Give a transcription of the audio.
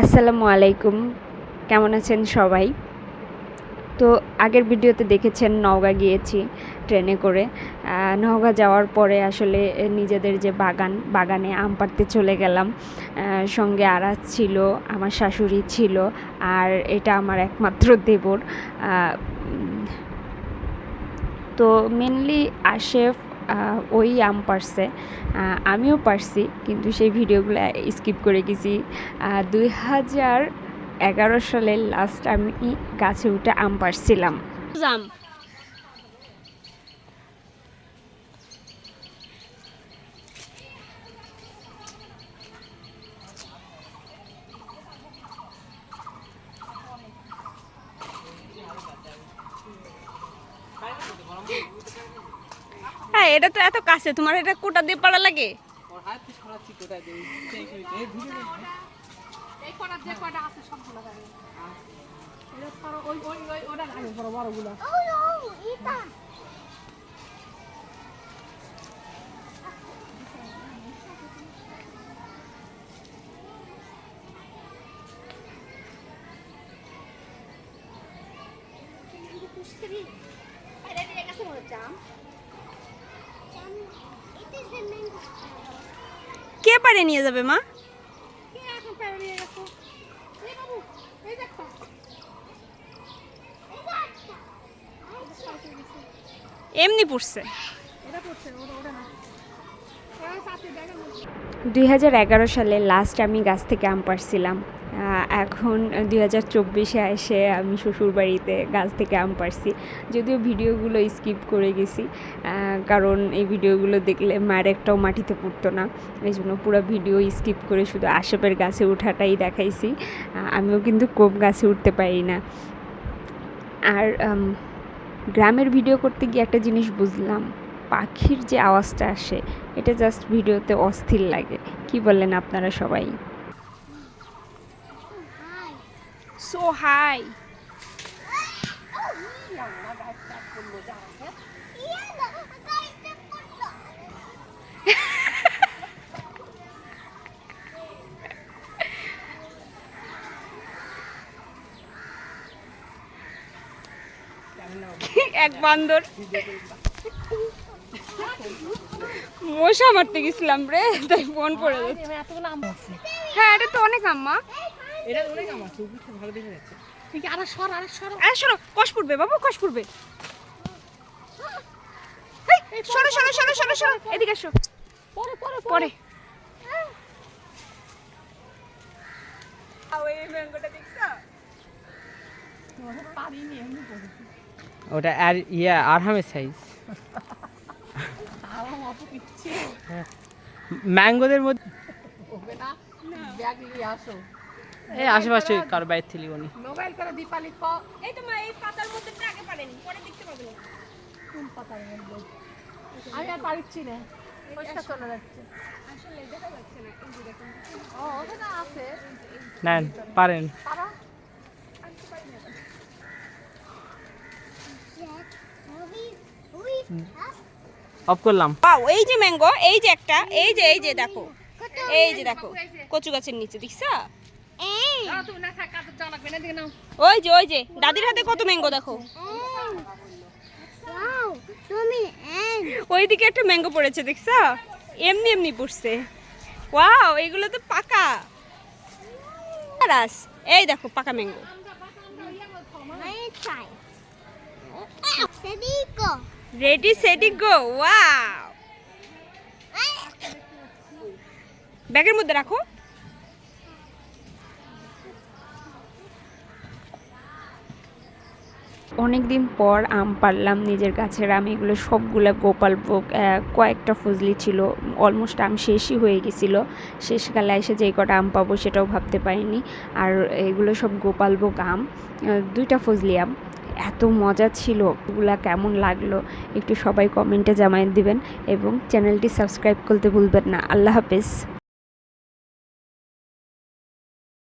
আসসালামু আলাইকুম, কেমন আছেন সবাই? তো আগের ভিডিওতে দেখেছেন নওগাঁ গিয়েছি ট্রেনে করে। নওগাঁ যাওয়ার পরে আসলে নিজেদের যে বাগানে আম পাড়তে চলে গেলাম। সঙ্গে আরাজ ছিল, আমার শাশুড়ি ছিল, আর এটা আমার একমাত্র দেবর। তো মেনলি আশেফ ওই আম পারছে, আমিও পারছি, কিন্তু সেই ভিডিওগুলো স্কিপ করে গেছি। 2011 সালের লাস্ট আমি গাছে উঠে আম পারছিলাম। হ্যাঁ, এটা তো এত কাছে, তোমার এটা কোটা দিয়ে পাড়া লাগে। কে পারে নিয়ে যাবে মা? এমনি পড়ছে। 2011 সালে লাস্ট আমি গাছ থেকে আম পাড়ছিলাম। এখন 2024-এ এসে আমি শ্বশুরবাড়িতে গাছ থেকে আম পাড়ছি। যদিও ভিডিওগুলো স্কিপ করে গেছি, কারণ এই ভিডিওগুলো দেখলে মায়ের একটাও মাটিতে পড়তো না। এই জন্য পুরো ভিডিও স্কিপ করে শুধু আশেপের গাছে ওঠাটাই দেখাইছি। আমিও কিন্তু কোপ গাছে উঠতে পারি না। আর গ্রামের ভিডিও করতে গিয়ে একটা জিনিস বুঝলাম, পাখির যে আওয়াজটা আসে এটা জাস্ট ভিডিওতে অস্থির লাগে। কি বলেন আপনারা সবাই? So hi. এক বান্দর মশা মারতে গেছিলাম রে, তাই ফোন পড়ে যাচ্ছে। হ্যাঁ, এটা তো অনেক আম্মা, এটা অনেক আম আছে, ভালো দেখা যাচ্ছে। ঠিক আছে, আরে সরো, কষ পড়বে বাবু, কষ পড়বে। সরো সরো সরো সরো সরো, এদিকে এসো। পরে পরে পরে ওই ম্যাঙ্গোটা দেখছো? পারিনি, এমনি পড়েছে ওটা। আর আরহামের সাইজ ম্যাঙ্গোদের মধ্যে এই আশেপাশে কার বাইরে থেকে উনি মোবাইল করে দীপালি ক এই তো মা, এই পাতার মধ্যে আগে পারেনি, পরে দেখতে পাবে না কোন পাতার মধ্যে। আমি আর পারছি না, পয়সা চলে যাচ্ছে, আসলে দেখা যাচ্ছে না। এই যে দেখুন, ও ওখানে আছে, নেন পারেন। পারা আমি পারি না। অফ করলাম। পাও, এই যে ম্যাঙ্গো, এই যে একটা, এই যে দেখো, এই যে দেখো কচু গাছের নিচে দেখছো? ওই যে দাদির হাতে কত ম্যাঙ্গো দেখো। ওইদিকে একটা ম্যাঙ্গো পড়েছে দেখছো? এমনি এমনি পড়ছে। ওয়াও, এগুলো তো পাকা রাস। এই দেখো পাকা ম্যাঙ্গো। রেডি সেটি গো। ওয়াও, ব্যাগের মধ্যে রাখো। অনেক দিন পর আম পারলাম, নিজের গাছের আম। এগুলো সবগুলো গোপালভোগ, কয়েকটা ফজলি ছিল, অলমোস্ট আম শেষই হয়ে গেছিল। শেষকালে এসে যেই কটা আম পাবো সেটাও ভাবতে পারিনি। আর এগুলো সব গোপালভোগ আম, 2টা ফজলি আম। এত মজা ছিল, এগুলা কেমন লাগলো একটু সবাই কমেন্টে জানাই দিবেন, এবং চ্যানেলটি সাবস্ক্রাইব করতে ভুলবেন না। আল্লাহ হাফেজ।